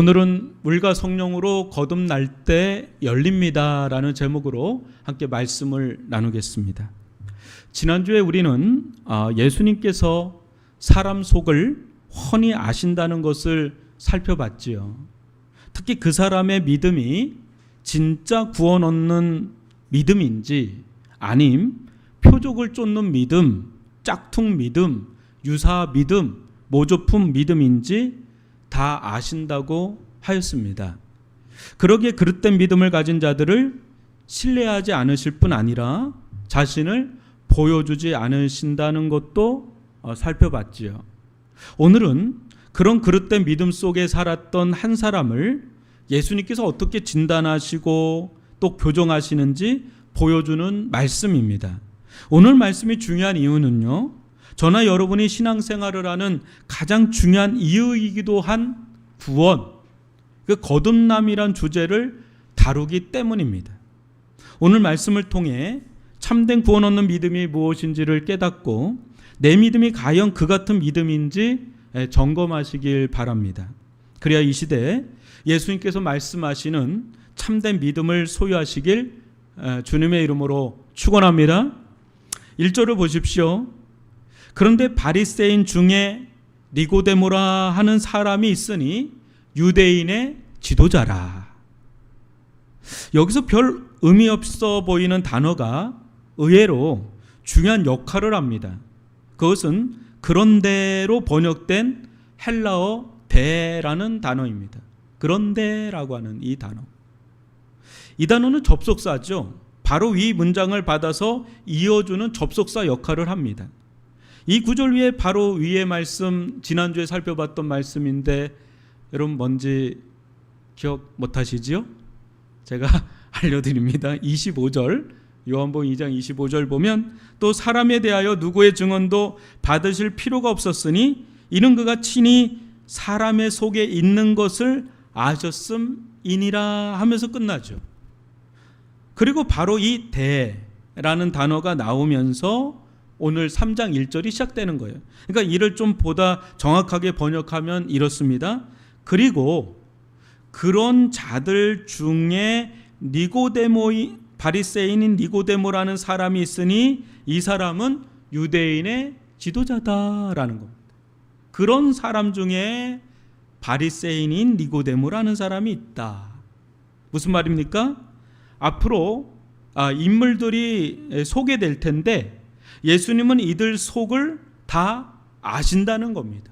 오늘은 물과 성령으로 거듭날 때 열립니다라는 제목으로 함께 말씀을 나누겠습니다. 지난주에 우리는 예수님께서 사람 속을 훤히 아신다는 것을 살펴봤지요. 특히 그 사람의 믿음이 진짜 구원 얻는 믿음인지 아님 표적을 쫓는 믿음, 짝퉁 믿음, 유사 믿음, 모조품 믿음인지 다 아신다고 하였습니다. 그러기에 그릇된 믿음을 가진 자들을 신뢰하지 않으실 뿐 아니라 자신을 보여주지 않으신다는 것도 살펴봤지요. 오늘은 그런 그릇된 믿음 속에 살았던 한 사람을 예수님께서 어떻게 진단하시고 또 교정하시는지 보여주는 말씀입니다. 오늘 말씀이 중요한 이유는요, 저나 여러분이 신앙생활을 하는 가장 중요한 이유이기도 한 구원, 그 거듭남이란 주제를 다루기 때문입니다. 오늘 말씀을 통해 참된 구원 얻는 믿음이 무엇인지를 깨닫고 내 믿음이 과연 그 같은 믿음인지 점검하시길 바랍니다. 그래야 이 시대에 예수님께서 말씀하시는 참된 믿음을 소유하시길 주님의 이름으로 축원합니다. 1절을 보십시오. 그런데 바리새인 중에 니고데모라 하는 사람이 있으니 유대인의 지도자라. 여기서 별 의미 없어 보이는 단어가 의외로 중요한 역할을 합니다. 그것은 그런데로 번역된 헬라어 대라는 단어입니다. 그런데라고 하는 이 단어. 이 단어는 접속사죠. 바로 이 문장을 받아서 이어주는 접속사 역할을 합니다. 이 구절 위에 바로 위의 말씀, 지난주에 살펴봤던 말씀인데 여러분 뭔지 기억 못하시지요? 제가 알려드립니다. 25절, 요한복음 2장 25절 보면 또 사람에 대하여 누구의 증언도 받으실 필요가 없었으니 이는 그가 친히 사람의 속에 있는 것을 아셨음이니라 하면서 끝나죠. 그리고 바로 이 대라는 단어가 나오면서 오늘 3장 1절이 시작되는 거예요. 그러니까 이를 좀 보다 정확하게 번역하면 이렇습니다. 그리고 그런 자들 중에 바리새인인 니고데모라는 사람이 있으니 이 사람은 유대인의 지도자다라는 겁니다. 그런 사람 중에 바리새인인 니고데모라는 사람이 있다. 무슨 말입니까? 앞으로 인물들이 소개될 텐데 예수님은 이들 속을 다 아신다는 겁니다.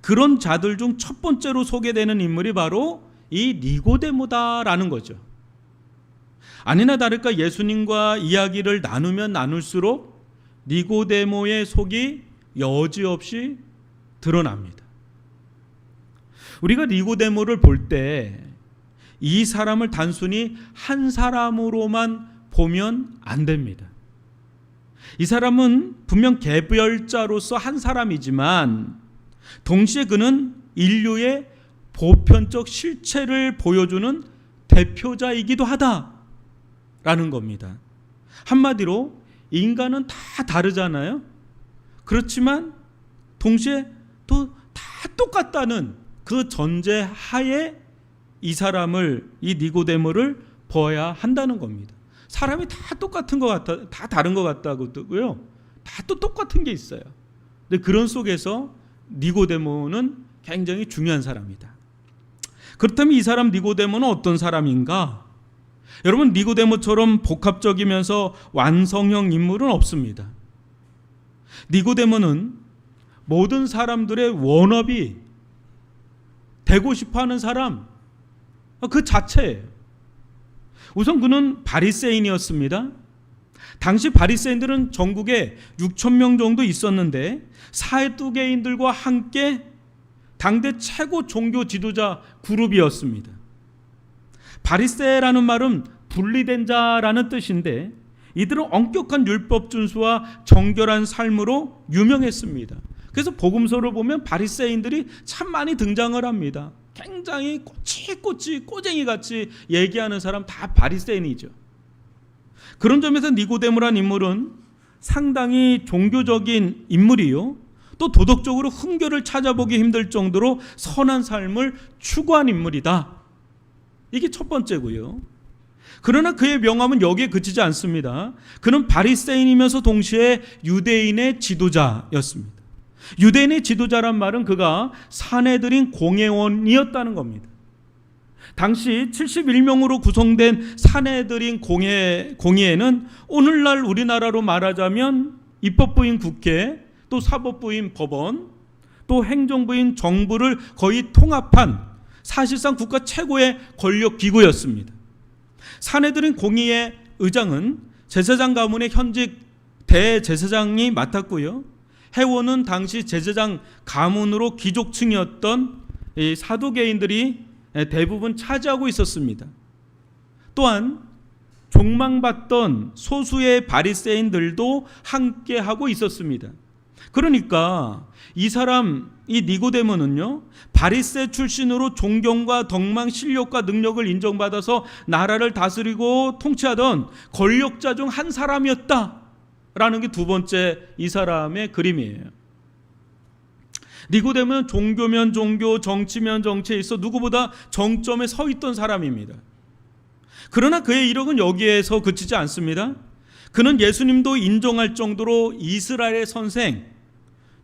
그런 자들 중 첫 번째로 소개되는 인물이 바로 이 니고데모다라는 거죠. 아니나 다를까 예수님과 이야기를 나누면 나눌수록 니고데모의 속이 여지없이 드러납니다. 우리가 니고데모를 볼 때 이 사람을 단순히 한 사람으로만 보면 안 됩니다. 이 사람은 분명 개별자로서 한 사람이지만 동시에 그는 인류의 보편적 실체를 보여주는 대표자이기도 하다라는 겁니다. 한마디로 인간은 다 다르잖아요. 그렇지만 동시에 또 다 똑같다는 그 전제 하에 이 사람을, 이 니고데모를 보아야 한다는 겁니다. 사람이 다 똑같은 것 같아, 다 다른 것 같다고요. 다 또 똑같은 게 있어요. 근데 그런 속에서 니고데모는 굉장히 중요한 사람이다. 그렇다면 이 사람 니고데모는 어떤 사람인가? 여러분, 니고데모처럼 복합적이면서 완성형 인물은 없습니다. 니고데모는 모든 사람들의 워너비, 되고 싶어하는 사람, 그 자체예요. 우선 그는 바리새인이었습니다. 당시 바리새인들은 전국에 6,000명 정도 있었는데 사두개인들과 함께 당대 최고 종교 지도자 그룹이었습니다. 바리새라는 말은 분리된 자라는 뜻인데 이들은 엄격한 율법 준수와 정결한 삶으로 유명했습니다. 그래서 복음서를 보면 바리새인들이 참 많이 등장을 합니다. 굉장히 꼬쟁이같이 얘기하는 사람 다 바리새인이죠. 그런 점에서 니고데모란 인물은 상당히 종교적인 인물이요, 또 도덕적으로 흠결을 찾아보기 힘들 정도로 선한 삶을 추구한 인물이다. 이게 첫 번째고요. 그러나 그의 명함은 여기에 그치지 않습니다. 그는 바리새인이면서 동시에 유대인의 지도자였습니다. 유대인의 지도자란 말은 그가 사내들인 공회원이었다는 겁니다. 당시 71명으로 구성된 사내들인 공회에는 오늘날 우리나라로 말하자면 입법부인 국회, 또 사법부인 법원, 또 행정부인 정부를 거의 통합한 사실상 국가 최고의 권력 기구였습니다. 사내들인 공의의 의장은 제사장 가문의 현직 대제사장이 맡았고요. 회원은 당시 제사장 가문으로 귀족층이었던 이 사두개인들이 대부분 차지하고 있었습니다. 또한 종망받던 소수의 바리새인들도 함께하고 있었습니다. 그러니까 이 니고데모는요, 바리새 출신으로 존경과 덕망, 실력과 능력을 인정받아서 나라를 다스리고 통치하던 권력자 중 한 사람이었다라는 게 두 번째 이 사람의 그림이에요. 니고데모는 종교면 종교, 정치면 정치에 있어 누구보다 정점에 서 있던 사람입니다. 그러나 그의 이력은 여기에서 그치지 않습니다. 그는 예수님도 인정할 정도로 이스라엘의 선생,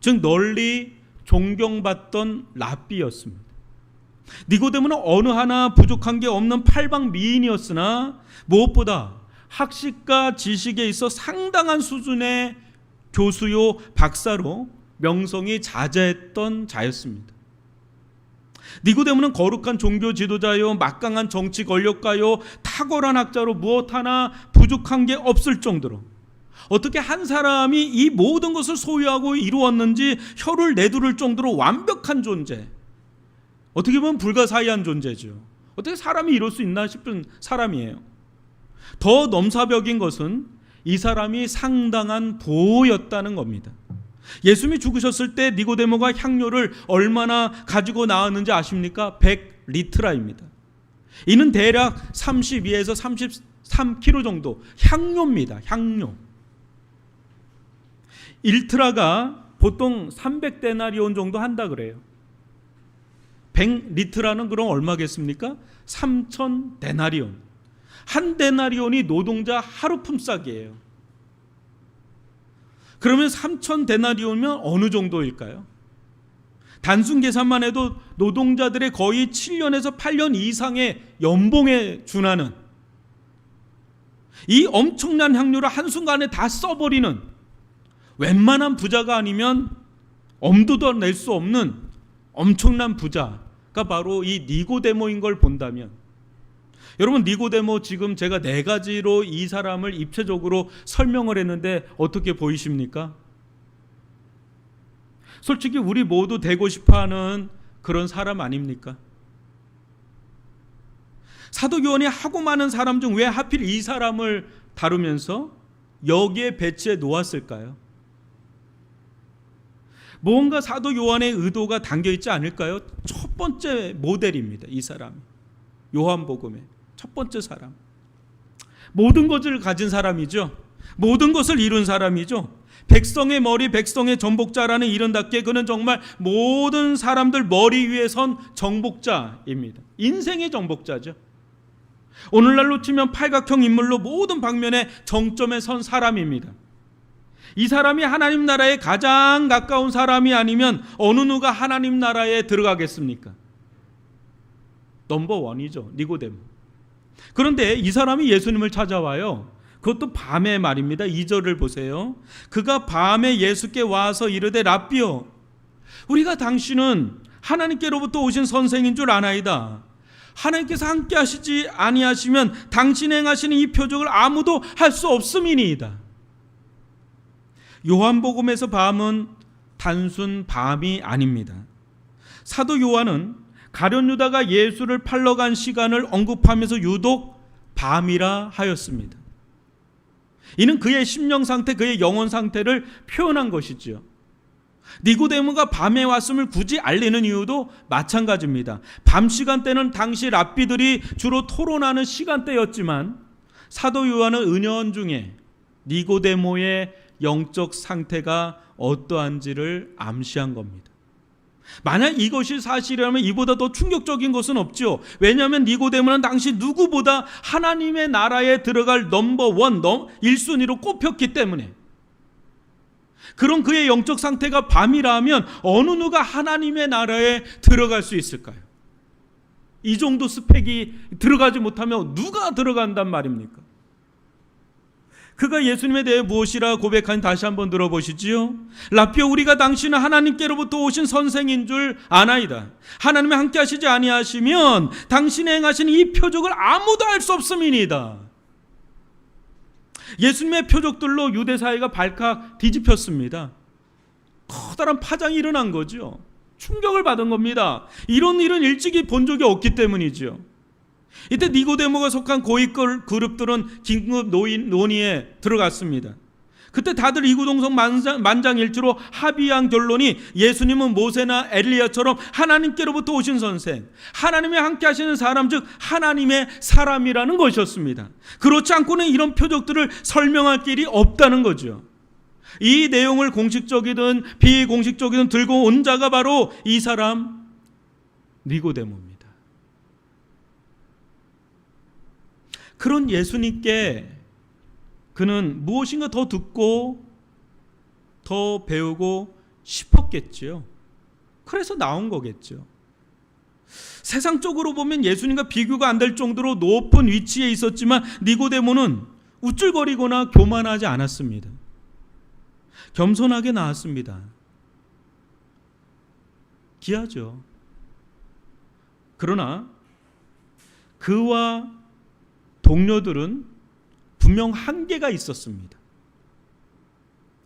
즉 널리 존경받던 랍비였습니다. 니고데모는 어느 하나 부족한 게 없는 팔방미인이었으나 무엇보다 학식과 지식에 있어 상당한 수준의 교수요 박사로 명성이 자자했던 자였습니다. 니고데모는 거룩한 종교 지도자요, 막강한 정치 권력가요, 탁월한 학자로 무엇 하나 부족한 게 없을 정도로 어떻게 한 사람이 이 모든 것을 소유하고 이루었는지 혀를 내두를 정도로 완벽한 존재, 어떻게 보면 불가사의한 존재죠. 어떻게 사람이 이럴 수 있나 싶은 사람이에요. 더 넘사벽인 것은 이 사람이 상당한 부호였다는 겁니다. 예수님이 죽으셨을 때 니고데모가 향료를 얼마나 가지고 나왔는지 아십니까? 100리트라입니다. 이는 대략 32에서 33kg 정도 향료입니다. 향료. 1트라가 보통 300데나리온 정도 한다 그래요. 100리트라는 그럼 얼마겠습니까? 3,000데나리온. 한 데나리온이 노동자 하루 품삯이에요. 그러면 3,000데나리온이면 어느 정도일까요? 단순 계산만 해도 노동자들의 거의 7년에서 8년 이상의 연봉에 준하는 이 엄청난 향료를 한순간에 다 써버리는, 웬만한 부자가 아니면 엄두도 낼 수 없는 엄청난 부자가 바로 이 니고데모인 걸 본다면, 여러분, 니고데모 지금 제가 4가지로 이 사람을 입체적으로 설명을 했는데 어떻게 보이십니까? 솔직히 우리 모두 되고 싶어하는 그런 사람 아닙니까? 사도 요한이 하고 많은 사람 중 왜 하필 이 사람을 다루면서 여기에 배치해 놓았을까요? 뭔가 사도 요한의 의도가 담겨있지 않을까요? 첫 번째 모델입니다. 이 사람이 요한복음의 첫 번째 사람, 모든 것을 가진 사람이죠. 모든 것을 이룬 사람이죠. 백성의 머리, 백성의 정복자라는 이름답게 그는 정말 모든 사람들 머리 위에 선 정복자입니다. 인생의 정복자죠. 오늘날로 치면 팔각형 인물로 모든 방면에 정점에 선 사람입니다. 이 사람이 하나님 나라에 가장 가까운 사람이 아니면 어느 누가 하나님 나라에 들어가겠습니까? 넘버원이죠. 니고데모. 그런데 이 사람이 예수님을 찾아와요. 그것도 밤에 말입니다. 2절을 보세요. 그가 밤에 예수께 와서 이르되 랍비여, 우리가 당신은 하나님께로부터 오신 선생인 줄 아나이다. 하나님께서 함께 하시지 아니하시면 당신 행하시는 이 표적을 아무도 할 수 없음이니이다. 요한복음에서 밤은 단순 밤이 아닙니다. 사도 요한은 가룟 유다가 예수를 팔러 간 시간을 언급하면서 유독 밤이라 하였습니다. 이는 그의 심령 상태, 그의 영혼 상태를 표현한 것이지요. 니고데모가 밤에 왔음을 굳이 알리는 이유도 마찬가지입니다. 밤 시간대는 당시 랍비들이 주로 토론하는 시간대였지만 사도 요한은 은연중에 니고데모의 영적 상태가 어떠한지를 암시한 겁니다. 만약 이것이 사실이라면 이보다 더 충격적인 것은 없죠. 왜냐하면 니고데모는 당시 누구보다 하나님의 나라에 들어갈 넘버원, 1순위로 꼽혔기 때문에. 그런 그의 영적 상태가 밤이라면 어느 누가 하나님의 나라에 들어갈 수 있을까요? 이 정도 스펙이 들어가지 못하면 누가 들어간단 말입니까? 그가 예수님에 대해 무엇이라 고백하니 다시 한번 들어보시지요. 라피오, 우리가 당신은 하나님께로부터 오신 선생인 줄 아나이다. 하나님이 함께 하시지 아니하시면 당신의 행하신 이 표적을 아무도 알 수 없음이니이다. 예수님의 표적들로 유대 사회가 발칵 뒤집혔습니다. 커다란 파장이 일어난 거죠. 충격을 받은 겁니다. 이런 일은 일찍이 본 적이 없기 때문이죠. 이때 니고데모가 속한 고위 그룹들은 긴급 논의에 들어갔습니다. 그때 다들 이구동성 만장일치로 합의한 결론이 예수님은 모세나 엘리야처럼 하나님께로부터 오신 선생, 하나님이 함께 하시는 사람, 즉 하나님의 사람이라는 것이었습니다. 그렇지 않고는 이런 표적들을 설명할 길이 없다는 거죠. 이 내용을 공식적이든 비공식적이든 들고 온 자가 바로 이 사람 니고데모입니다. 그런 예수님께 그는 무엇인가 더 듣고 더 배우고 싶었겠지요. 그래서 나온 거겠죠. 세상적으로 보면 예수님과 비교가 안 될 정도로 높은 위치에 있었지만 니고데모는 우쭐거리거나 교만하지 않았습니다. 겸손하게 나왔습니다. 귀하죠. 그러나 그와 동료들은 분명 한계가 있었습니다.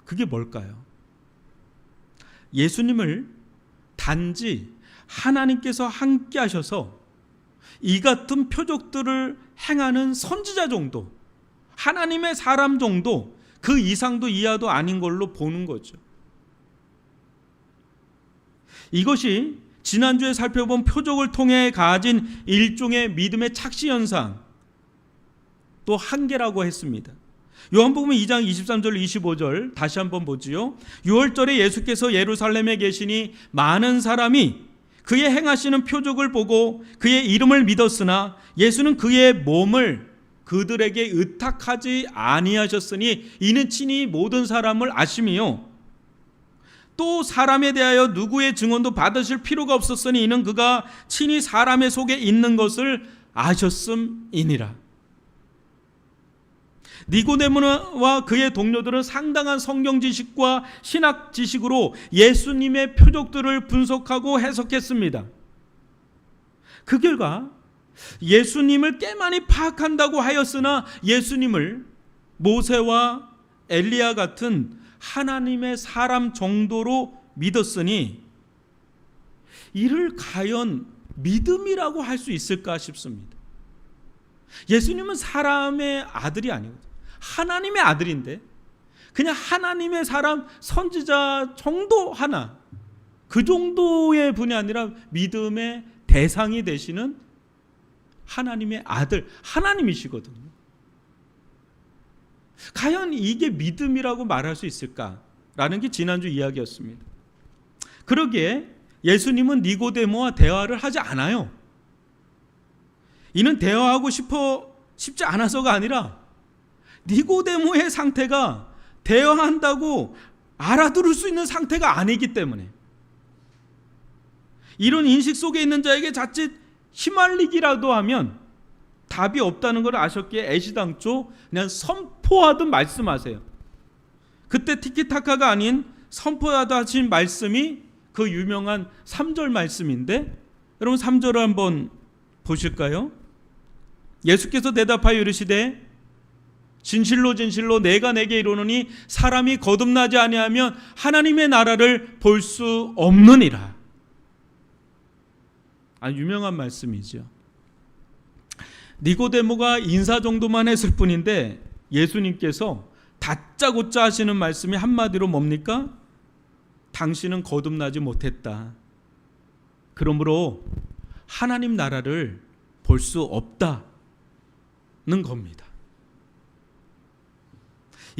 그게 뭘까요? 예수님을 단지 하나님께서 함께 하셔서 이 같은 표적들을 행하는 선지자 정도, 하나님의 사람 정도, 그 이상도 이하도 아닌 걸로 보는 거죠. 이것이 지난주에 살펴본 표적을 통해 가진 일종의 믿음의 착시 현상, 또 한계라고 했습니다. 요한복음 2장 23절 25절 다시 한번 보지요. 6월절에 예수께서 예루살렘에 계시니 많은 사람이 그의 행하시는 표적을 보고 그의 이름을 믿었으나 예수는 그의 몸을 그들에게 의탁하지 아니하셨으니 이는 친히 모든 사람을 아심이요 또 사람에 대하여 누구의 증언도 받으실 필요가 없었으니 이는 그가 친히 사람의 속에 있는 것을 아셨음이니라. 니고데모와 그의 동료들은 상당한 성경 지식과 신학 지식으로 예수님의 표적들을 분석하고 해석했습니다. 그 결과 예수님을 꽤 많이 파악한다고 하였으나 예수님을 모세와 엘리야 같은 하나님의 사람 정도로 믿었으니 이를 과연 믿음이라고 할 수 있을까 싶습니다. 예수님은 사람의 아들이 아니거든요. 하나님의 아들인데 그냥 하나님의 사람 선지자 정도 하나, 그 정도의 분이 아니라 믿음의 대상이 되시는 하나님의 아들, 하나님이시거든요. 과연 이게 믿음이라고 말할 수 있을까라는 게 지난주 이야기였습니다. 그러기에 예수님은 니고데모와 대화를 하지 않아요. 이는 대화하고 싶지 않아서가 아니라 니고데모의 상태가 대화한다고 알아들을 수 있는 상태가 아니기 때문에, 이런 인식 속에 있는 자에게 자칫 휘말리기라도 하면 답이 없다는 걸 아셨기에 애시당초 그냥 선포하듯 말씀하세요. 그때 티키타카가 아닌 선포하다 하신 말씀이 그 유명한 3절 말씀인데, 여러분 3절을 한번 보실까요? 예수께서 대답하여 이르시되 진실로 진실로 내가 내게 이르노니 사람이 거듭나지 아니하면 하나님의 나라를 볼 수 없느니라. 유명한 말씀이죠. 니고데모가 인사 정도만 했을 뿐인데 예수님께서 다짜고짜 하시는 말씀이 한마디로 뭡니까? 당신은 거듭나지 못했다. 그러므로 하나님 나라를 볼 수 없다는 겁니다.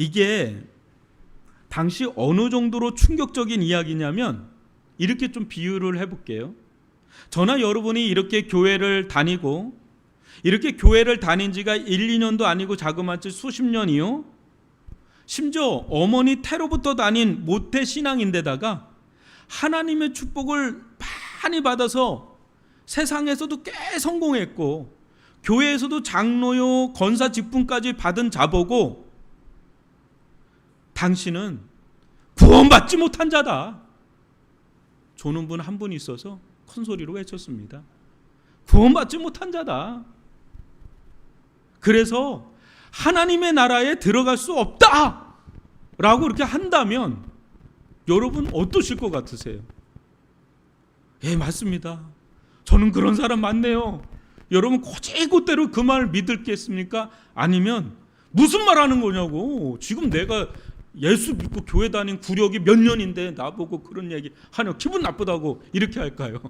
이게 당시 어느 정도로 충격적인 이야기냐면 이렇게 좀 비유를 해볼게요. 저나 여러분이 이렇게 교회를 다니고 이렇게 교회를 다닌 지가 1, 2년도 아니고 자그마치 수십 년이요. 심지어 어머니 태로부터 다닌 모태 신앙인데다가 하나님의 축복을 많이 받아서 세상에서도 꽤 성공했고 교회에서도 장로요 권사 직분까지 받은 자보고 당신은 구원받지 못한 자다. 조는 분 한 분 있어서 큰 소리로 외쳤습니다. 구원받지 못한 자다. 그래서 하나님의 나라에 들어갈 수 없다 라고 이렇게 한다면 여러분 어떠실 것 같으세요? 예, 맞습니다. 저는 그런 사람 많네요. 여러분 곧대로 그 말 믿을겠습니까? 아니면 무슨 말 하는 거냐고. 지금 내가 예수 믿고 교회 다닌 구력이 몇 년인데 나보고 그런 얘기 하냐, 기분 나쁘다고 이렇게 할까요?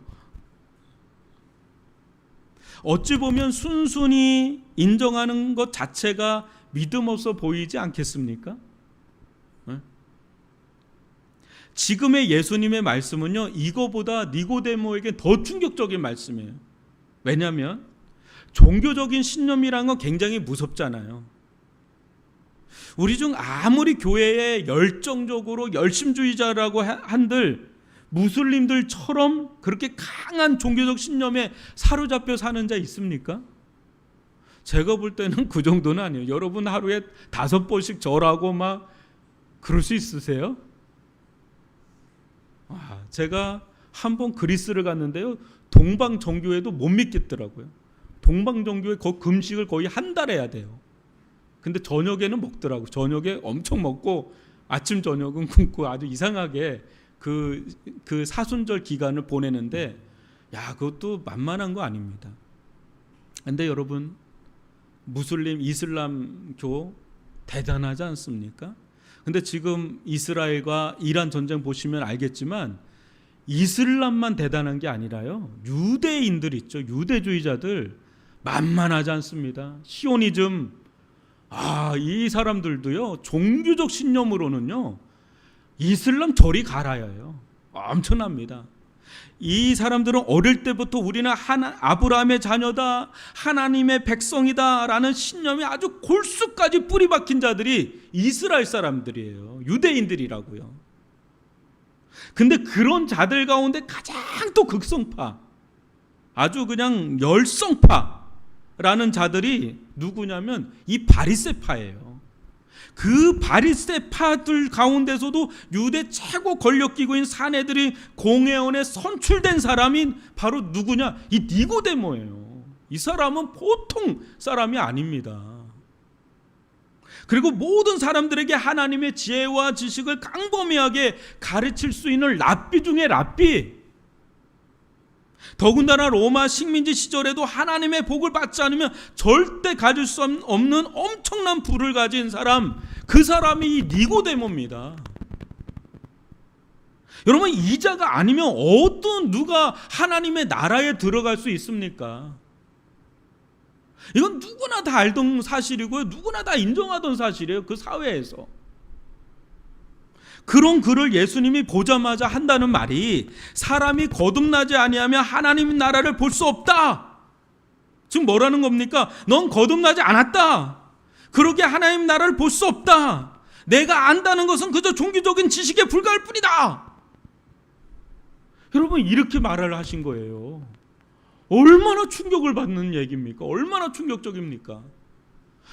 어찌 보면 순순히 인정하는 것 자체가 믿음 없어 보이지 않겠습니까? 지금의 예수님의 말씀은요, 이거보다 니고데모에게 더 충격적인 말씀이에요. 왜냐하면 종교적인 신념이란 건 굉장히 무섭잖아요. 우리 중 아무리 교회에 열정적으로 열심주의자라고 한들 무슬림들처럼 그렇게 강한 종교적 신념에 사로잡혀 사는 자 있습니까? 제가 볼 때는 그 정도는 아니에요. 여러분 하루에 5번씩 절하고 막 그럴 수 있으세요? 제가 한번 그리스를 갔는데요, 동방 정교회도 못 믿겠더라고요. 동방 정교회 금식을 거의 한 달 해야 돼요. 근데 저녁에는 먹더라고. 저녁에 엄청 먹고 아침 저녁은 굶고 아주 이상하게 그 사순절 기간을 보내는데, 야, 그것도 만만한 거 아닙니다. 근데 여러분, 무슬림 이슬람교 대단하지 않습니까? 근데 지금 이스라엘과 이란 전쟁 보시면 알겠지만 이슬람만 대단한 게 아니라요, 유대인들 있죠. 유대주의자들 만만하지 않습니다. 시오니즘, 이 사람들도요, 종교적 신념으로는요, 이슬람 저리 가라예요. 엄청납니다. 이 사람들은 어릴 때부터 우리는 아브라함의 자녀다, 하나님의 백성이다 라는 신념이 아주 골수까지 뿌리 박힌 자들이 이스라엘 사람들이에요. 유대인들이라고요. 근데 그런 자들 가운데 가장 또 극성파, 아주 그냥 열성파라는 자들이 누구냐면 이 바리새파예요. 그 바리새파들 가운데서도 유대 최고 권력기구인 사내들이 공회원에 선출된 사람이 바로 누구냐? 이 니고데모예요. 이 사람은 보통 사람이 아닙니다. 그리고 모든 사람들에게 하나님의 지혜와 지식을 광범위하게 가르칠 수 있는 랍비 중에 랍비. 더군다나 로마 식민지 시절에도 하나님의 복을 받지 않으면 절대 가질 수 없는 엄청난 부를 가진 사람, 그 사람이 이 니고데모입니다. 여러분, 이 자가 아니면 어떤 누가 하나님의 나라에 들어갈 수 있습니까? 이건 누구나 다 알던 사실이고요, 누구나 다 인정하던 사실이에요. 그 사회에서. 그런 그를 예수님이 보자마자 한다는 말이, 사람이 거듭나지 아니하면 하나님 나라를 볼 수 없다. 지금 뭐라는 겁니까? 넌 거듭나지 않았다. 그러게 하나님 나라를 볼 수 없다. 내가 안다는 것은 그저 종교적인 지식에 불과할 뿐이다. 여러분, 이렇게 말을 하신 거예요. 얼마나 충격을 받는 얘기입니까? 얼마나 충격적입니까?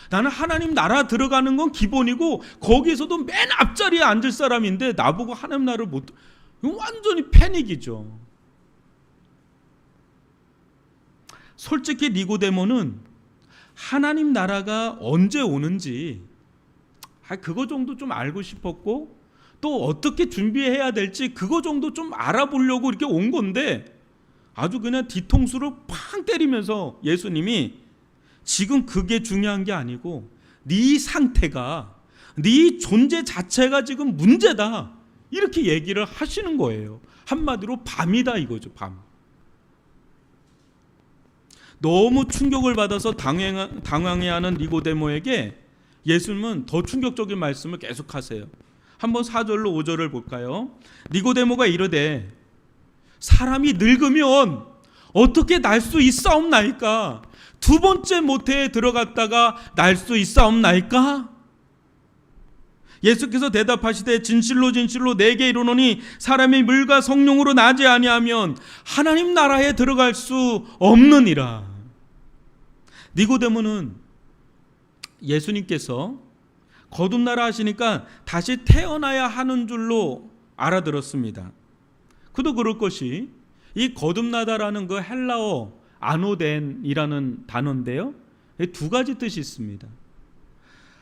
나는 하나님 나라 들어가는 건 기본이고 거기에서도 맨 앞자리에 앉을 사람인데 나보고 하나님 나라를 못, 이건 완전히 패닉이죠. 솔직히 니고데모는 하나님 나라가 언제 오는지 그거 정도 좀 알고 싶었고, 또 어떻게 준비해야 될지 그거 정도 좀 알아보려고 이렇게 온 건데, 아주 그냥 뒤통수를 팡 때리면서 예수님이 지금 그게 중요한 게 아니고 네 상태가, 네 존재 자체가 지금 문제다, 이렇게 얘기를 하시는 거예요. 한마디로 밤이다 이거죠. 밤. 너무 충격을 받아서 당황해하는 니고데모에게 예수님은 더 충격적인 말씀을 계속하세요. 한번 4절로 5절을 볼까요? 니고데모가 이르되 사람이 늙으면 어떻게 날 수 있사옵나이까? 두 번째 모태에 들어갔다가 날 수 있사옵나이까? 예수께서 대답하시되 진실로 진실로 내게 이르노니 사람이 물과 성령으로 나지 아니하면 하나님 나라에 들어갈 수 없느니라. 니고데모는 예수님께서 거듭나라 하시니까 다시 태어나야 하는 줄로 알아들었습니다. 그도 그럴 것이 이 거듭나다라는 그 헬라어 아노덴이라는 단어인데요, 두 가지 뜻이 있습니다.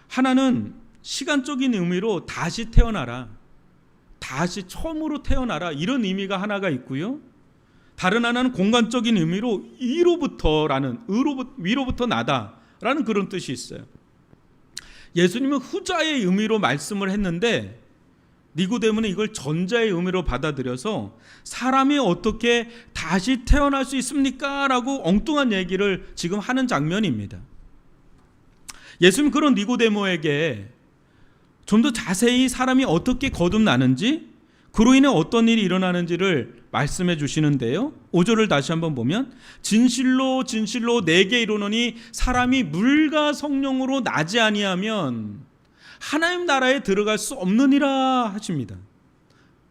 하나는 시간적인 의미로 다시 태어나라, 다시 처음으로 태어나라, 이런 의미가 하나가 있고요. 다른 하나는 공간적인 의미로 위로부터라는, 위로부터 나다라는 그런 뜻이 있어요. 예수님은 후자의 의미로 말씀을 했는데 니고데모는 이걸 전자의 의미로 받아들여서 사람이 어떻게 다시 태어날 수 있습니까? 라고 엉뚱한 얘기를 지금 하는 장면입니다. 예수님 그런 니고데모에게 좀 더 자세히 사람이 어떻게 거듭나는지, 그로 인해 어떤 일이 일어나는지를 말씀해 주시는데요, 5절을 다시 한번 보면 진실로 진실로 내게 이르노니 사람이 물과 성령으로 나지 아니하면 하나님 나라에 들어갈 수 없느니라 하십니다.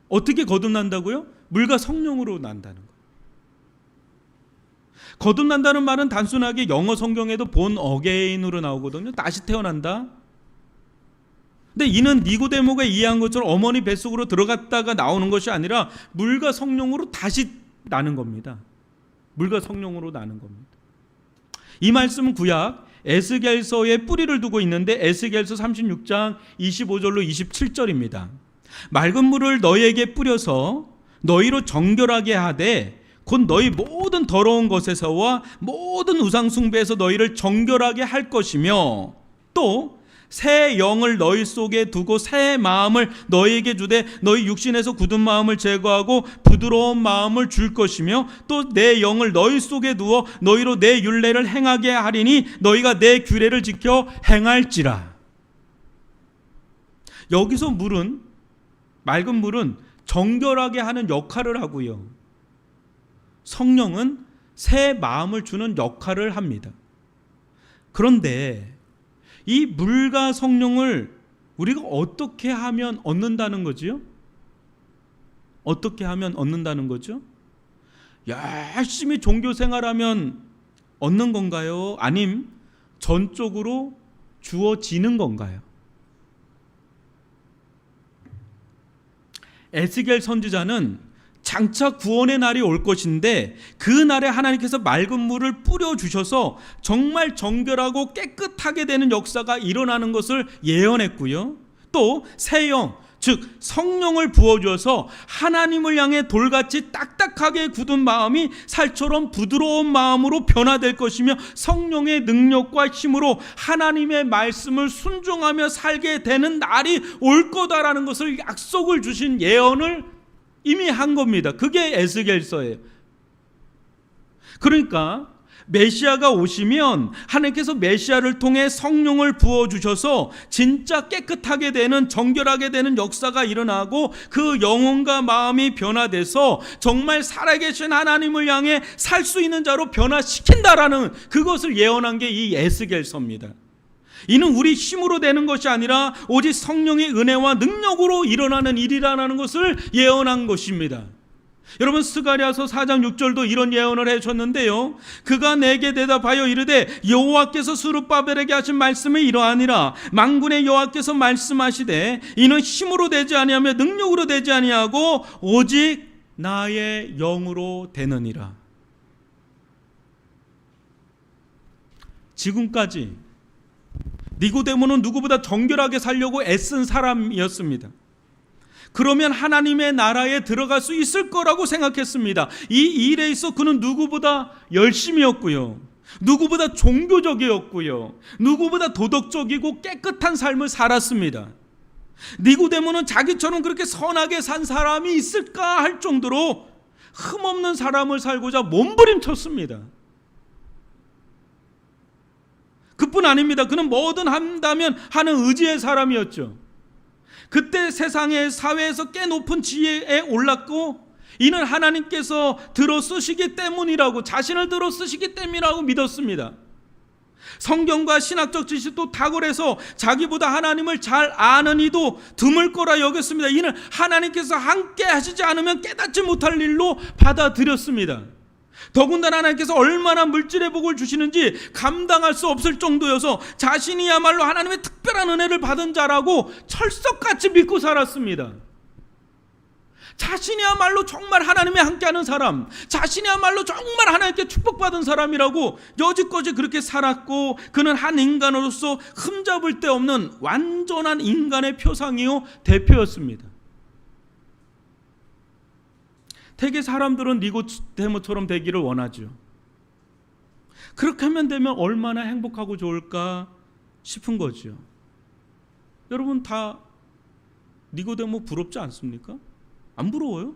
어떻게 거듭난다고요? 물과 성령으로 난다는 거예요. 거듭난다는 말은 단순하게 영어 성경에도 born again으로 나오거든요. 다시 태어난다. 근데 이는 니고데모가 이해한 것처럼 어머니 뱃속으로 들어갔다가 나오는 것이 아니라 물과 성령으로 다시 나는 겁니다. 물과 성령으로 나는 겁니다. 이 말씀은 구약 에스겔서에 뿌리를 두고 있는데 에스겔서 36장 25절로 27절입니다. 맑은 물을 너희에게 뿌려서 너희로 정결하게 하되 곧 너희 모든 더러운 것에서와 모든 우상 숭배에서 너희를 정결하게 할 것이며, 또 새 영을 너희 속에 두고 새 마음을 너희에게 주되 너희 육신에서 굳은 마음을 제거하고 부드러운 마음을 줄 것이며, 또 내 영을 너희 속에 두어 너희로 내 율례를 행하게 하리니 너희가 내 규례를 지켜 행할지라. 여기서 물은, 맑은 물은 정결하게 하는 역할을 하고요, 성령은 새 마음을 주는 역할을 합니다. 그런데 이 물과 성령을 우리가 어떻게 하면 얻는다는 거지요? 어떻게 하면 얻는다는 거죠? 열심히 종교 생활하면 얻는 건가요? 아님 전적으로 주어지는 건가요? 에스겔 선지자는 장차 구원의 날이 올 것인데 그 날에 하나님께서 맑은 물을 뿌려주셔서 정말 정결하고 깨끗하게 되는 역사가 일어나는 것을 예언했고요, 또 새 영, 즉 성령을 부어주어서 하나님을 향해 돌같이 딱딱하게 굳은 마음이 살처럼 부드러운 마음으로 변화될 것이며 성령의 능력과 힘으로 하나님의 말씀을 순종하며 살게 되는 날이 올 거다라는 것을 약속을 주신 예언을 이미 한 겁니다. 그게 에스겔서예요. 그러니까 메시아가 오시면 하나님께서 메시아를 통해 성령을 부어주셔서 진짜 깨끗하게 되는, 정결하게 되는 역사가 일어나고 그 영혼과 마음이 변화돼서 정말 살아계신 하나님을 향해 살 수 있는 자로 변화시킨다라는 그것을 예언한 게 이 에스겔서입니다. 이는 우리 힘으로 되는 것이 아니라 오직 성령의 은혜와 능력으로 일어나는 일이라는 것을 예언한 것입니다. 여러분 스가랴서 4장 6절도 이런 예언을 해주셨는데요, 그가 내게 대답하여 이르되 여호와께서 스룹바벨에게 하신 말씀이 이러하니라. 만군의 여호와께서 말씀하시되 이는 힘으로 되지 아니하며 능력으로 되지 아니하고 오직 나의 영으로 되느니라. 지금까지 니고데모는 누구보다 정결하게 살려고 애쓴 사람이었습니다. 그러면 하나님의 나라에 들어갈 수 있을 거라고 생각했습니다. 이 일에 있어 그는 누구보다 열심이었고요, 누구보다 종교적이었고요, 누구보다 도덕적이고 깨끗한 삶을 살았습니다. 니고데모는 자기처럼 그렇게 선하게 산 사람이 있을까 할 정도로 흠없는 사람을 살고자 몸부림쳤습니다. 그뿐 아닙니다. 그는 뭐든 한다면 하는 의지의 사람이었죠. 그때 세상의 사회에서 꽤 높은 지혜에 올랐고 이는 하나님께서 들어 쓰시기 때문이라고, 자신을 들어 쓰시기 때문이라고 믿었습니다. 성경과 신학적 지식도 탁월해서 자기보다 하나님을 잘 아는 이도 드물 거라 여겼습니다. 이는 하나님께서 함께 하시지 않으면 깨닫지 못할 일로 받아들였습니다. 더군다나 하나님께서 얼마나 물질의 복을 주시는지 감당할 수 없을 정도여서 자신이야말로 하나님의 특별한 은혜를 받은 자라고 철석같이 믿고 살았습니다. 자신이야말로 정말 하나님이 함께하는 사람, 자신이야말로 정말 하나님께 축복받은 사람이라고 여지껏이 그렇게 살았고, 그는 한 인간으로서 흠잡을 데 없는 완전한 인간의 표상이요 대표였습니다. 대개 사람들은 니고데모처럼 되기를 원하죠. 그렇게 하면 되면 얼마나 행복하고 좋을까 싶은 거죠. 여러분 다 니고데모 부럽지 않습니까? 안 부러워요?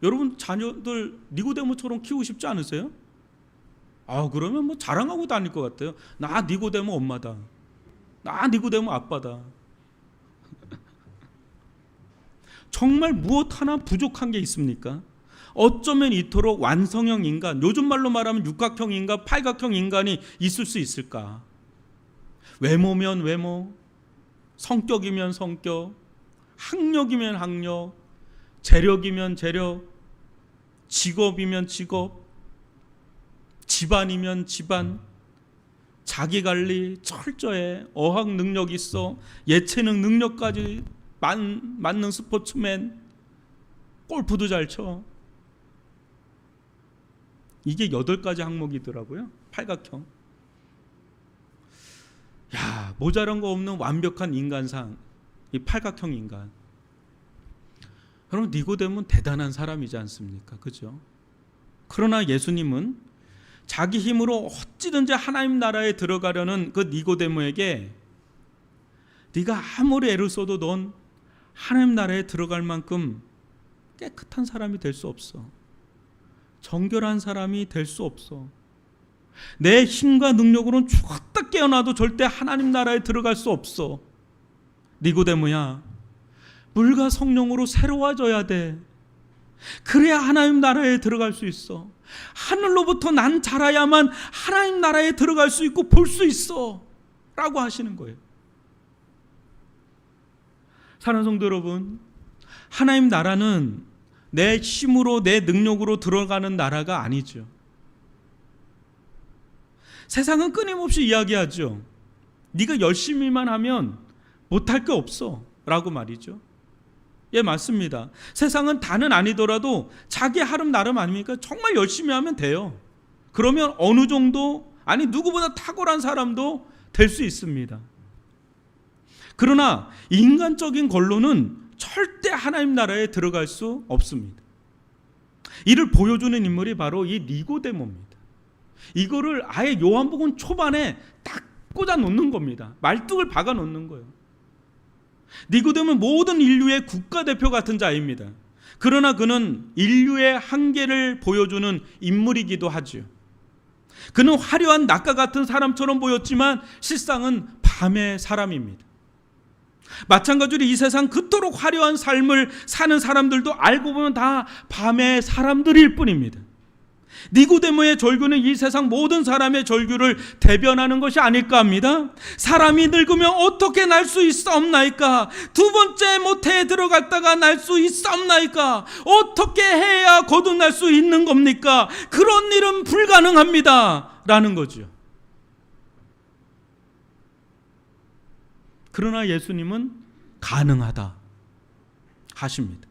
여러분 자녀들 니고데모처럼 키우고 싶지 않으세요? 그러면 뭐 자랑하고 다닐 것 같아요. 나 니고데모 엄마다, 나 니고데모 아빠다. 정말 무엇 하나 부족한 게 있습니까? 어쩌면 이토록 완성형 인간, 요즘 말로 말하면 육각형 인간, 팔각형 인간이 있을 수 있을까? 외모면 외모, 성격이면 성격, 학력이면 학력, 재력이면 재력, 직업이면 직업, 집안이면 집안, 자기관리 철저해, 어학 능력 있어, 예체능 능력까지 맞는 스포츠맨, 골프도 잘 쳐. 이게 8가지 항목이더라고요. 팔각형. 모자란 거 없는 완벽한 인간상, 이 팔각형 인간. 그럼 니고데모는 대단한 사람이지 않습니까? 그죠? 그러나 예수님은 자기 힘으로 어찌든지 하나님 나라에 들어가려는 그 니고데모에게 네가 아무리 애를 써도 넌 하나님 나라에 들어갈 만큼 깨끗한 사람이 될 수 없어. 정결한 사람이 될 수 없어. 내 힘과 능력으로는 죽었다 깨어나도 절대 하나님 나라에 들어갈 수 없어. 니고데모야, 물과 성령으로 새로워져야 돼. 그래야 하나님 나라에 들어갈 수 있어. 하늘로부터 난 자라야만 하나님 나라에 들어갈 수 있고 볼 수 있어 라고 하시는 거예요. 사랑하는 성도 여러분, 하나님 나라는 내 힘으로 내 능력으로 들어가는 나라가 아니죠. 세상은 끊임없이 이야기하죠. 네가 열심히만 하면 못할 게 없어 라고 말이죠. 예, 맞습니다. 세상은 다는 아니더라도 자기 하름 나름 아닙니까? 정말 열심히 하면 돼요. 그러면 어느 정도, 아니 누구보다 탁월한 사람도 될 수 있습니다. 그러나 인간적인 걸로는 절대 하나님 나라에 들어갈 수 없습니다. 이를 보여주는 인물이 바로 이 니고데모입니다. 이거를 아예 요한복음 초반에 딱 꽂아 놓는 겁니다. 말뚝을 박아 놓는 거예요. 니고데모는 모든 인류의 국가대표 같은 자입니다. 그러나 그는 인류의 한계를 보여주는 인물이기도 하죠. 그는 화려한 낙과 같은 사람처럼 보였지만 실상은 밤의 사람입니다. 마찬가지로 이 세상 그토록 화려한 삶을 사는 사람들도 알고 보면 다 밤의 사람들일 뿐입니다. 니고데모의 절규는 이 세상 모든 사람의 절규를 대변하는 것이 아닐까 합니다. 사람이 늙으면 어떻게 날 수 있사옵나이까? 두 번째 모태에 들어갔다가 날 수 있사옵나이까? 어떻게 해야 거듭날 수 있는 겁니까? 그런 일은 불가능합니다 라는 거죠. 그러나 예수님은 가능하다 하십니다.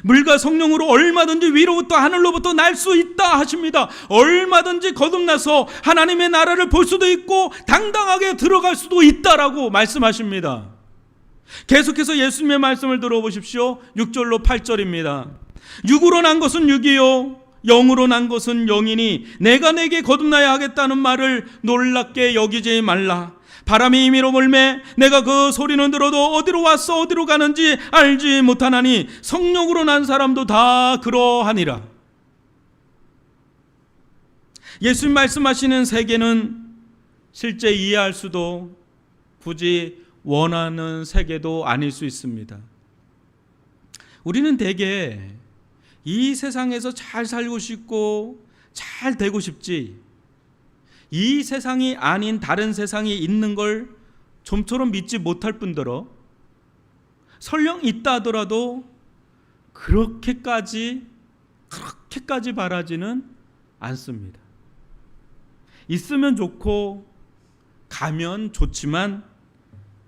물과 성령으로 얼마든지 위로부터 하늘로부터 날 수 있다 하십니다. 얼마든지 거듭나서 하나님의 나라를 볼 수도 있고 당당하게 들어갈 수도 있다라고 말씀하십니다. 계속해서 예수님의 말씀을 들어보십시오. 6절로 8절입니다. 육으로 난 것은 육이요 영으로 난 것은 영이니 내가 내게 거듭나야 하겠다는 말을 놀랍게 여기지 말라. 바람이 임의로 불매 내가 그 소리는 들어도 어디로 왔어 어디로 가는지 알지 못하나니 성령으로 난 사람도 다 그러하니라. 예수님 말씀하시는 세계는 실제 이해할 수도 굳이 원하는 세계도 아닐 수 있습니다. 우리는 대개 이 세상에서 잘 살고 싶고 잘 되고 싶지, 이 세상이 아닌 다른 세상이 있는 걸 좀처럼 믿지 못할 뿐더러 설령 있다 하더라도 그렇게까지 바라지는 않습니다. 있으면 좋고 가면 좋지만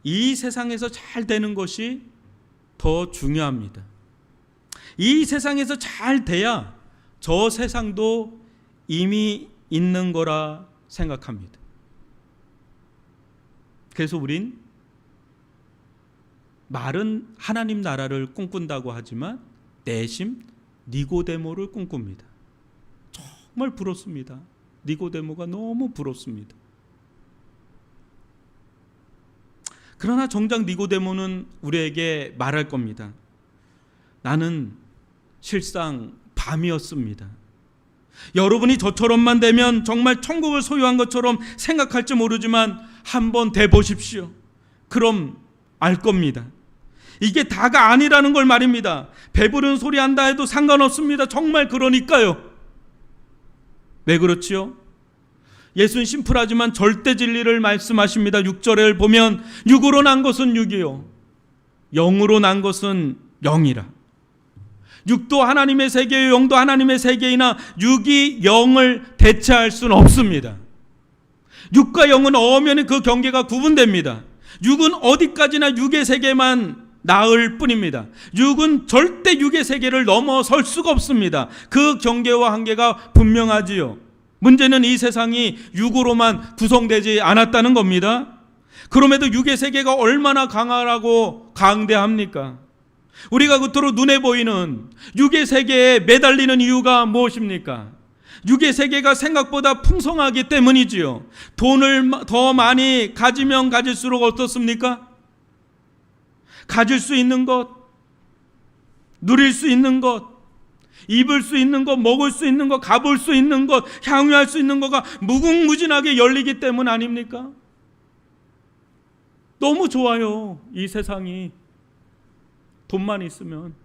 이 세상에서 잘 되는 것이 더 중요합니다. 이 세상에서 잘 돼야 저 세상도 이미 있는 거라 생각합니다. 그래서 우린 말은 하나님 나라를 꿈꾼다고 하지만 내심 니고데모를 꿈꿉니다. 정말 부럽습니다. 니고데모가 너무 부럽습니다. 그러나 정작 니고데모는 우리에게 말할 겁니다. 나는 실상 밤이었습니다. 여러분이 저처럼만 되면 정말 천국을 소유한 것처럼 생각할지 모르지만 한번 돼보십시오. 그럼 알 겁니다. 이게 다가 아니라는 걸 말입니다. 배부른 소리 한다 해도 상관없습니다. 정말 그러니까요. 왜 그렇지요? 예수는 심플하지만 절대 진리를 말씀하십니다. 6절을 보면 육으로 난 것은 육이요 영으로 난 것은 영이라. 육도 하나님의 세계요 영도 하나님의 세계이나 육이 영을 대체할 수는 없습니다. 육과 영은 엄연히 그 경계가 구분됩니다. 육은 어디까지나 육의 세계만 나을 뿐입니다. 육은 절대 육의 세계를 넘어설 수가 없습니다. 그 경계와 한계가 분명하지요. 문제는 이 세상이 육으로만 구성되지 않았다는 겁니다. 그럼에도 육의 세계가 얼마나 강하고 강대합니까? 우리가 그토록 눈에 보이는 육의 세계에 매달리는 이유가 무엇입니까? 육의 세계가 생각보다 풍성하기 때문이지요. 돈을 더 많이 가지면 가질수록 어떻습니까? 가질 수 있는 것, 누릴 수 있는 것, 입을 수 있는 것, 먹을 수 있는 것, 가볼 수 있는 것, 향유할 수 있는 것가 무궁무진하게 열리기 때문 아닙니까? 너무 좋아요, 이 세상이. 돈만 있으면.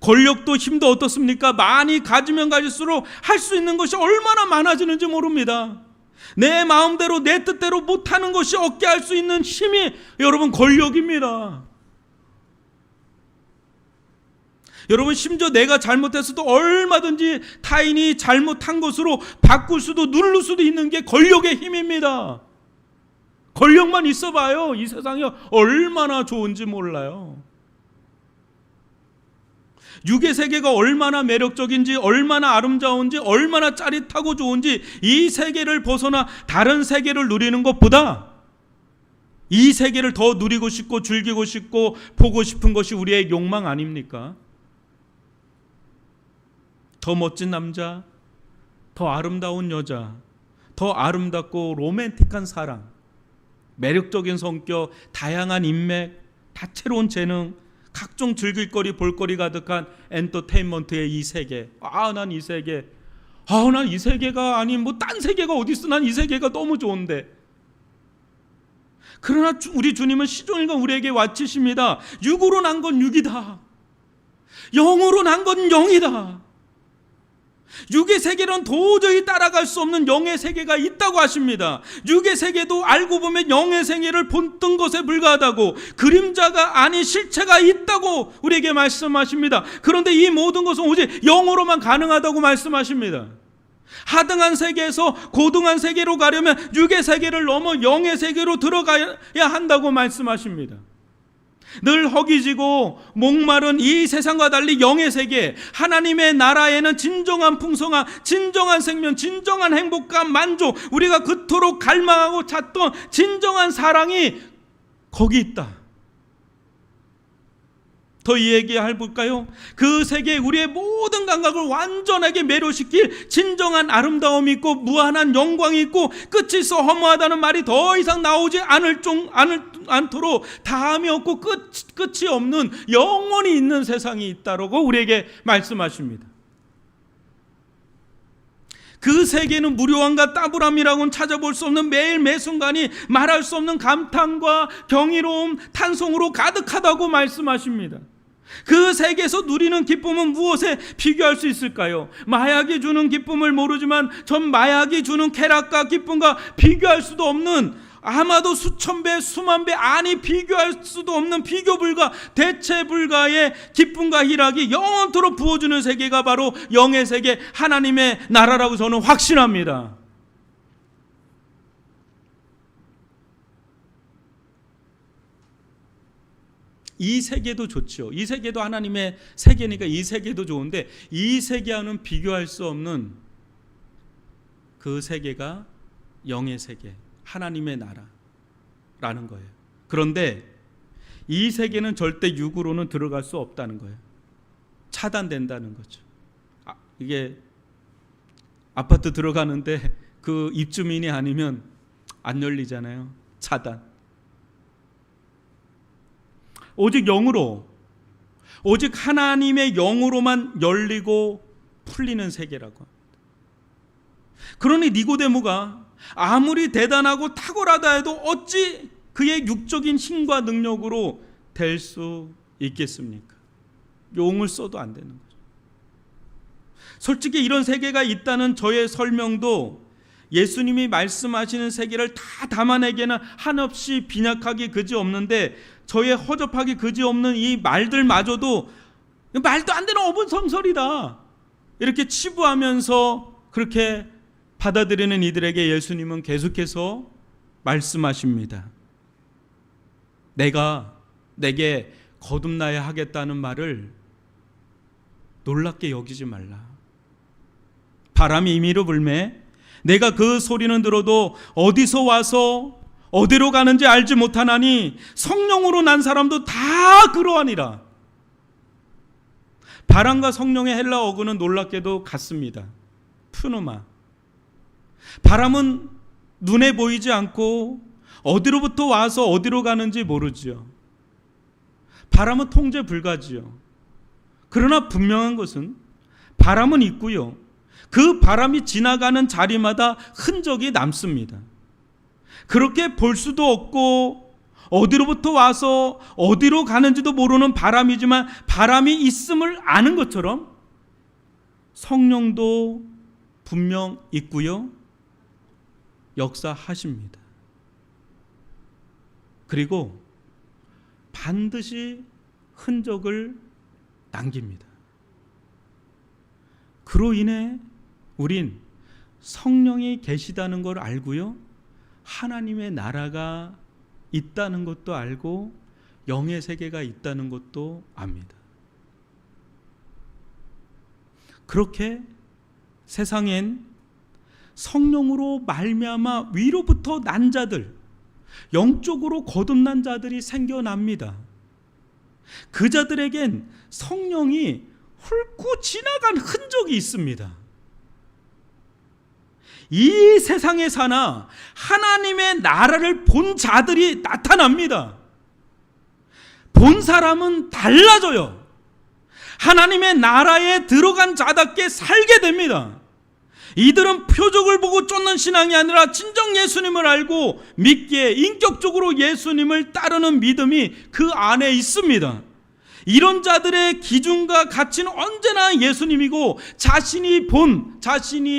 권력도 힘도 어떻습니까? 많이 가지면 가질수록 할 수 있는 것이 얼마나 많아지는지 모릅니다. 내 마음대로 내 뜻대로 못하는 것이 없게 할 수 있는 힘이 여러분 권력입니다. 여러분 심지어 내가 잘못했어도 얼마든지 타인이 잘못한 것으로 바꿀 수도 누를 수도 있는 게 권력의 힘입니다. 권력만 있어봐요. 이 세상이 얼마나 좋은지 몰라요. 육의 세계가 얼마나 매력적인지, 얼마나 아름다운지, 얼마나 짜릿하고 좋은지 이 세계를 벗어나 다른 세계를 누리는 것보다 이 세계를 더 누리고 싶고 즐기고 싶고 보고 싶은 것이 우리의 욕망 아닙니까? 더 멋진 남자, 더 아름다운 여자, 더 아름답고 로맨틱한 사랑, 매력적인 성격, 다양한 인맥, 다채로운 재능, 각종 즐길거리, 볼거리 가득한 엔터테인먼트의 이 세계. 난 이 세계. 난 이 세계가 아닌 뭐 딴 세계가 어디 있어. 난 이 세계가 너무 좋은데. 그러나 우리 주님은 시종일관 우리에게 와치십니다. 육으로 난 건 육이다. 영으로 난 건 영이다. 육의 세계는 도저히 따라갈 수 없는 영의 세계가 있다고 하십니다. 육의 세계도 알고 보면 영의 세계를 본뜬 것에 불과하다고, 그림자가 아닌 실체가 있다고 우리에게 말씀하십니다. 그런데 이 모든 것은 오직 영으로만 가능하다고 말씀하십니다. 하등한 세계에서 고등한 세계로 가려면 육의 세계를 넘어 영의 세계로 들어가야 한다고 말씀하십니다. 늘 허기지고 목마른 이 세상과 달리 영의 세계, 하나님의 나라에는 진정한 풍성함, 진정한 생명, 진정한 행복감, 만족, 우리가 그토록 갈망하고 찾던 진정한 사랑이 거기 있다. 더 얘기해볼까요? 그 세계에 우리의 모든 감각을 완전하게 매료시킬 진정한 아름다움이 있고 무한한 영광이 있고 끝이 있어 허무하다는 말이 더 이상 나오지 않도록 다함이 없고 끝이 없는 영원히 있는 세상이 있다라고 우리에게 말씀하십니다. 그 세계는 무료함과 따분함이라고는 찾아볼 수 없는 매일 매순간이 말할 수 없는 감탄과 경이로움, 탄송으로 가득하다고 말씀하십니다. 그 세계에서 누리는 기쁨은 무엇에 비교할 수 있을까요? 마약이 주는 기쁨을 모르지만 전 마약이 주는 쾌락과 기쁨과 비교할 수도 없는, 아마도 수천 배, 수만 배, 아니 비교할 수도 없는, 비교 불가, 대체 불가의 기쁨과 희락이 영원토록 부어주는 세계가 바로 영의 세계, 하나님의 나라라고 저는 확신합니다. 이 세계도 좋죠. 이 세계도 하나님의 세계니까 이 세계도 좋은데, 이 세계와는 비교할 수 없는 그 세계가 영의 세계, 하나님의 나라라는 거예요. 그런데 이 세계는 절대 육으로는 들어갈 수 없다는 거예요. 차단된다는 거죠. 이게 아파트 들어가는데 그 입주민이 아니면 안 열리잖아요. 차단. 오직 영으로, 오직 하나님의 영으로만 열리고 풀리는 세계라고 합니다. 그러니 니고데모가 아무리 대단하고 탁월하다 해도 어찌 그의 육적인 힘과 능력으로 될 수 있겠습니까? 용을 써도 안 되는 거죠. 솔직히 이런 세계가 있다는 저의 설명도 예수님이 말씀하시는 세계를 다 담아내기에는 한없이 빈약하기 그지없는데, 저의 허접하기 그지없는 이 말들마저도 말도 안 되는 어분성설이다 이렇게 치부하면서 그렇게 받아들이는 이들에게 예수님은 계속해서 말씀하십니다. 내가 내게 거듭나야 하겠다는 말을 놀랍게 여기지 말라. 바람이 임의로 불매 내가 그 소리는 들어도 어디서 와서 어디로 가는지 알지 못하나니 성령으로 난 사람도 다 그러하니라. 바람과 성령의 헬라 어구는 놀랍게도 같습니다. 푸누마. 바람은 눈에 보이지 않고 어디로부터 와서 어디로 가는지 모르지요. 바람은 통제 불가지요. 그러나 분명한 것은 바람은 있고요, 그 바람이 지나가는 자리마다 흔적이 남습니다. 그렇게 볼 수도 없고 어디로부터 와서 어디로 가는지도 모르는 바람이지만 바람이 있음을 아는 것처럼 성령도 분명 있고요, 역사하십니다. 그리고 반드시 흔적을 남깁니다. 그로 인해 우린 성령이 계시다는 걸 알고요, 하나님의 나라가 있다는 것도 알고 영의 세계가 있다는 것도 압니다. 그렇게 세상엔 성령으로 말미암아 위로부터 난 자들, 영적으로 거듭난 자들이 생겨납니다. 그 자들에겐 성령이 훑고 지나간 흔적이 있습니다. 이 세상에 사나 하나님의 나라를 본 자들이 나타납니다. 본 사람은 달라져요. 하나님의 나라에 들어간 자답게 살게 됩니다. 이들은 표적을 보고 쫓는 신앙이 아니라 진정 예수님을 알고 믿기에 인격적으로 예수님을 따르는 믿음이 그 안에 있습니다. 이런 자들의 기준과 가치는 언제나 예수님이고 자신이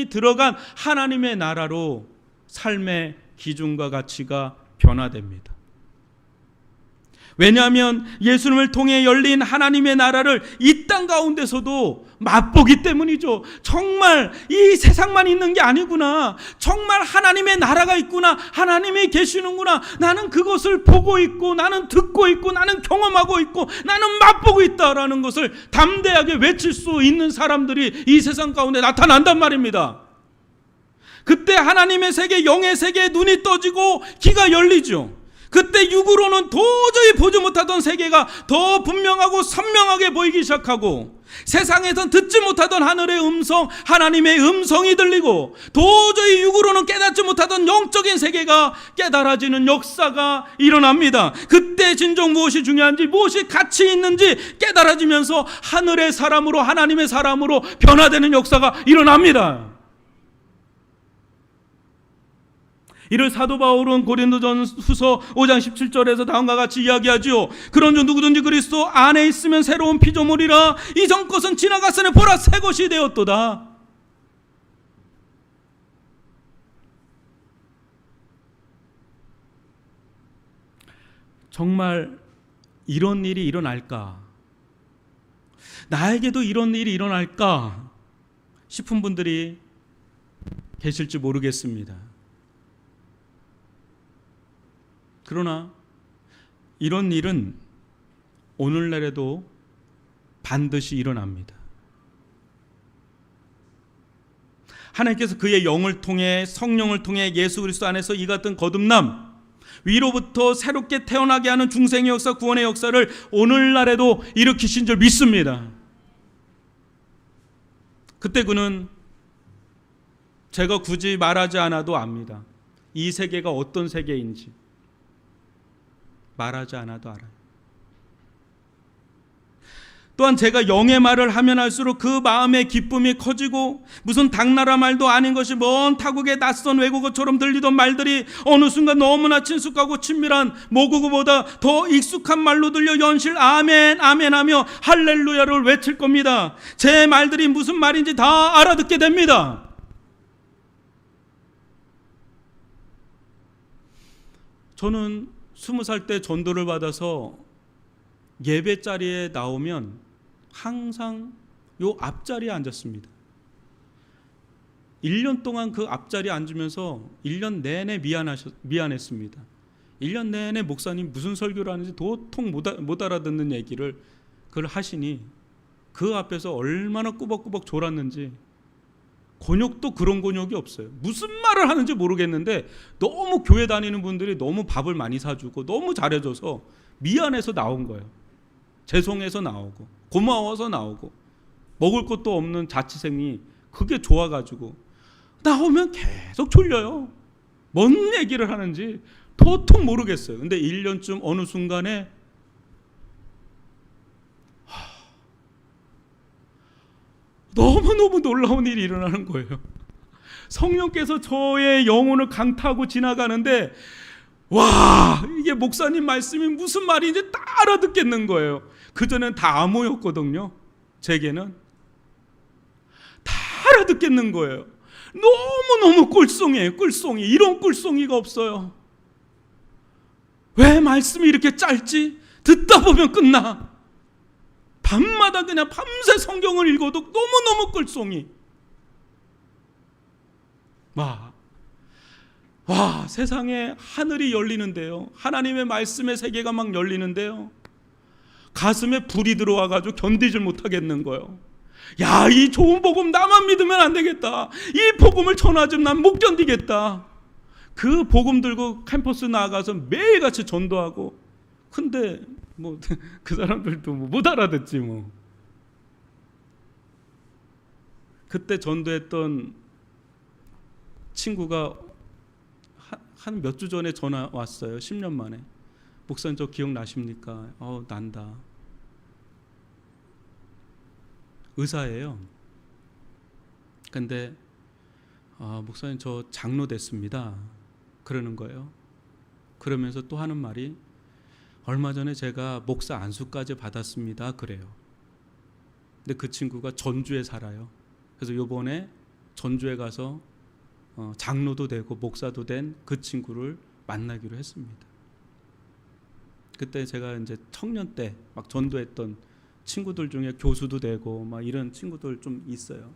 들어간 하나님의 나라로 삶의 기준과 가치가 변화됩니다. 왜냐하면 예수님을 통해 열린 하나님의 나라를 이 땅 가운데서도 맛보기 때문이죠. 정말 이 세상만 있는 게 아니구나, 정말 하나님의 나라가 있구나, 하나님이 계시는구나, 나는 그것을 보고 있고, 나는 듣고 있고, 나는 경험하고 있고, 나는 맛보고 있다라는 것을 담대하게 외칠 수 있는 사람들이 이 세상 가운데 나타난단 말입니다. 그때 하나님의 세계, 영의 세계에 눈이 떠지고 귀가 열리죠. 그때 육으로는 도저히 보지 못하던 세계가 더 분명하고 선명하게 보이기 시작하고, 세상에선 듣지 못하던 하늘의 음성, 하나님의 음성이 들리고, 도저히 육으로는 깨닫지 못하던 영적인 세계가 깨달아지는 역사가 일어납니다. 그때 진정 무엇이 중요한지, 무엇이 가치 있는지 깨달아지면서 하늘의 사람으로, 하나님의 사람으로 변화되는 역사가 일어납니다. 이를 사도 바울은 고린도전후서 5장 17절에서 다음과 같이 이야기하지요. 그런즉 누구든지 그리스도 안에 있으면 새로운 피조물이라. 이전 것은 지나갔으니 보라 새 것이 되었도다. 정말 이런 일이 일어날까? 나에게도 이런 일이 일어날까? 싶은 분들이 계실지 모르겠습니다. 그러나 이런 일은 오늘날에도 반드시 일어납니다. 하나님께서 그의 영을 통해, 성령을 통해 예수 그리스도 안에서 이 같은 거듭남, 위로부터 새롭게 태어나게 하는 중생의 역사, 구원의 역사를 오늘날에도 일으키신 줄 믿습니다. 그때 그는 제가 굳이 말하지 않아도 압니다. 이 세계가 어떤 세계인지 말하지 않아도 알아요. 또한 제가 영의 말을 하면 할수록 그 마음의 기쁨이 커지고 무슨 당나라 말도 아닌 것이 먼 타국의 낯선 외국어처럼 들리던 말들이 어느 순간 너무나 친숙하고 친밀한 모국어보다 더 익숙한 말로 들려 연실 아멘 아멘 하며 할렐루야를 외칠 겁니다. 제 말들이 무슨 말인지 다 알아듣게 됩니다. 저는 20살 때 전도를 받아서 예배 자리에 나오면 항상 요 앞자리에 앉았습니다. 1년 동안 그 앞자리에 앉으면서 1년 내내 미안했습니다. 1년 내내 목사님 무슨 설교를 하는지 도통 못 알아듣는 얘기를 그걸 하시니 그 앞에서 얼마나 꾸벅꾸벅 졸았는지, 곤욕도 그런 곤욕이 없어요. 무슨 말을 하는지 모르겠는데 너무 교회 다니는 분들이 너무 밥을 많이 사주고 너무 잘해줘서 미안해서 나온 거예요. 죄송해서 나오고 고마워서 나오고, 먹을 것도 없는 자취생이 그게 좋아가지고 나오면 계속 졸려요. 뭔 얘기를 하는지 도통 모르겠어요. 근데 1년쯤 어느 순간에 너무너무 놀라운 일이 일어나는 거예요. 성령께서 저의 영혼을 강타하고 지나가는데, 와, 이게 목사님 말씀이 무슨 말인지 다 알아듣겠는 거예요. 그전엔 다 암호였거든요. 제게는 다 알아듣겠는 거예요. 너무너무 꿀송이에요. 꿀송이. 이런 꿀송이가 없어요. 왜 말씀이 이렇게 짧지? 듣다 보면 끝나. 밤마다 그냥 밤새 성경을 읽어도 너무너무 꿀송이. 와, 세상에 하늘이 열리는데요. 하나님의 말씀의 세계가 막 열리는데요. 가슴에 불이 들어와가지고 견디질 못하겠는 거예요. 야, 이 좋은 복음 나만 믿으면 안 되겠다. 이 복음을 전하지면 난 못 견디겠다. 그 복음 들고 캠퍼스 나가서 매일같이 전도하고. 근데 뭐 그 사람들도 못 알아듣지 뭐. 그때 전도했던 친구가 한 몇 주 전에 전화 왔어요. 10년 만에. 목사님 저 기억나십니까? 난다. 의사예요. 근데 목사님 저 장로 됐습니다. 그러는 거예요. 그러면서 또 하는 말이, 얼마 전에 제가 목사 안수까지 받았습니다. 그래요. 근데 그 친구가 전주에 살아요. 그래서 요번에 전주에 가서 장로도 되고 목사도 된 그 친구를 만나기로 했습니다. 그때 제가 이제 청년 때 막 전도했던 친구들 중에 교수도 되고 막 이런 친구들 좀 있어요.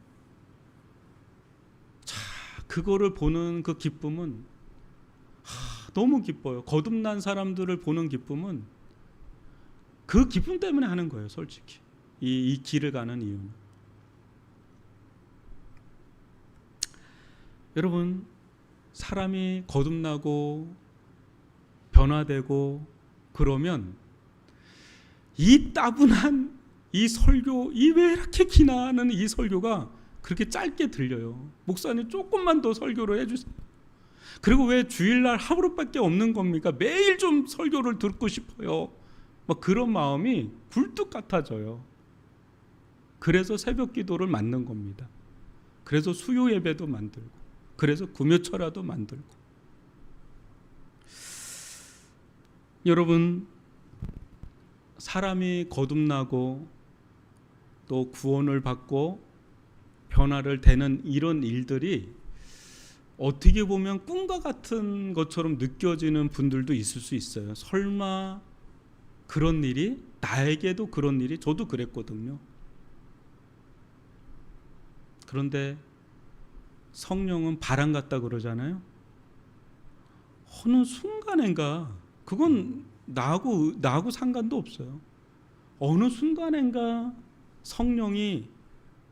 자, 그거를 보는 그 기쁨은 너무 기뻐요. 거듭난 사람들을 보는 기쁨은 그 기쁨 때문에 하는 거예요. 솔직히 이 길을 가는 이유는. 여러분, 사람이 거듭나고 변화되고 그러면 이 따분한 이 설교, 이 왜 이렇게 기나는 이 설교가 그렇게 짧게 들려요. 목사님 조금만 더 설교를 해주세요. 그리고 왜 주일날 하루밖에 없는 겁니까? 매일 좀 설교를 듣고 싶어요. 막 그런 마음이 굴뚝 같아져요. 그래서 새벽 기도를 만든 겁니다. 그래서 수요 예배도 만들고, 그래서 금요철화도 만들고. 여러분, 사람이 거듭나고 또 구원을 받고 변화를 되는 이런 일들이 어떻게 보면 꿈과 같은 것처럼 느껴지는 분들도 있을 수 있어요. 설마 그런 일이, 나에게도 그런 일이, 저도 그랬거든요. 그런데 성령은 바람 같다 그러잖아요. 어느 순간인가, 그건 나하고 상관도 없어요. 어느 순간인가 성령이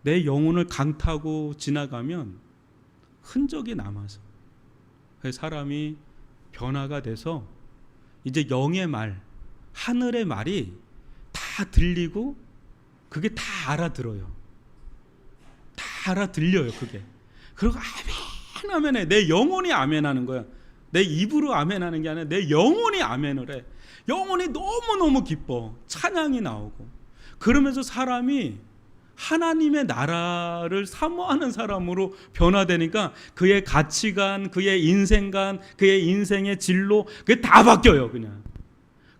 내 영혼을 강타고 지나가면 흔적이 남아서 사람이 변화가 돼서 이제 영의 말, 하늘의 말이 다 들리고 그게 다 알아들어요. 다 알아들려요, 그게. 그리고 아멘, 아멘해. 내 영혼이 아멘하는 거야. 내 입으로 아멘하는 게 아니라 내 영혼이 아멘을 해. 영혼이 너무너무 기뻐. 찬양이 나오고. 그러면서 사람이 하나님의 나라를 사모하는 사람으로 변화되니까 그의 가치관, 그의 인생관, 그의 인생의 진로, 그게 다 바뀌어요, 그냥.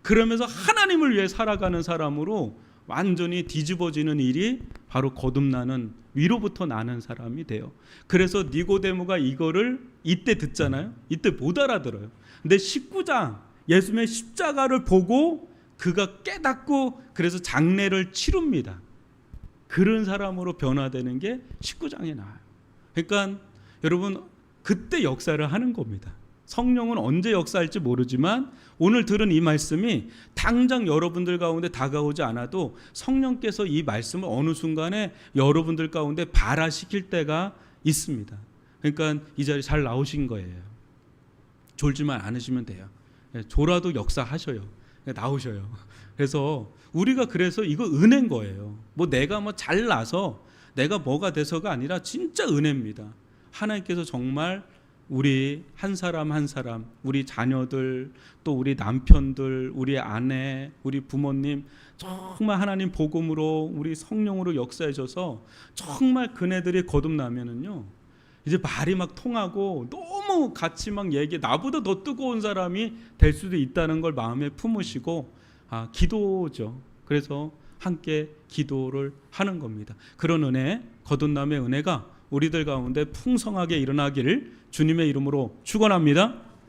그러면서 하나님을 위해 살아가는 사람으로 완전히 뒤집어지는 일이 바로 거듭나는, 위로부터 나는 사람이 돼요. 그래서 니고데모가 이거를 이때 듣잖아요. 이때 못 알아들어요. 근데 19장 예수님의 십자가를 보고 그가 깨닫고 그래서 장례를 치릅니다. 그런 사람으로 변화되는 게 19장에 나와요. 그러니까 여러분, 그때 역사를 하는 겁니다. 성령은 언제 역사할지 모르지만 오늘 들은 이 말씀이 당장 여러분들 가운데 다가오지 않아도 성령께서 이 말씀을 어느 순간에 여러분들 가운데 발화시킬 때가 있습니다. 그러니까 이 자리 잘 나오신 거예요. 졸지만 않으시면 돼요. 졸아도 역사하셔요. 나오셔요. 그래서 우리가 그래서 이거 은혜인 거예요. 뭐 내가 뭐 잘나서 내가 뭐가 돼서가 아니라 진짜 은혜입니다. 하나님께서 정말 우리 한 사람 한 사람, 우리 자녀들, 또 우리 남편들, 우리 아내, 우리 부모님 정말 하나님 복음으로 우리 성령으로 역사해줘서 정말 그네들이 거듭나면은요, 이제 말이 막 통하고 너무 같이 막 얘기, 나보다 더 뜨거운 사람이 될 수도 있다는 걸 마음에 품으시고, 기도죠. 그래서 함께 기도를 하는 겁니다. 그런 은혜, 거듭남의 은혜가 우리들 가운데 풍성하게 일어나기를 주님의 이름으로 축원합니다.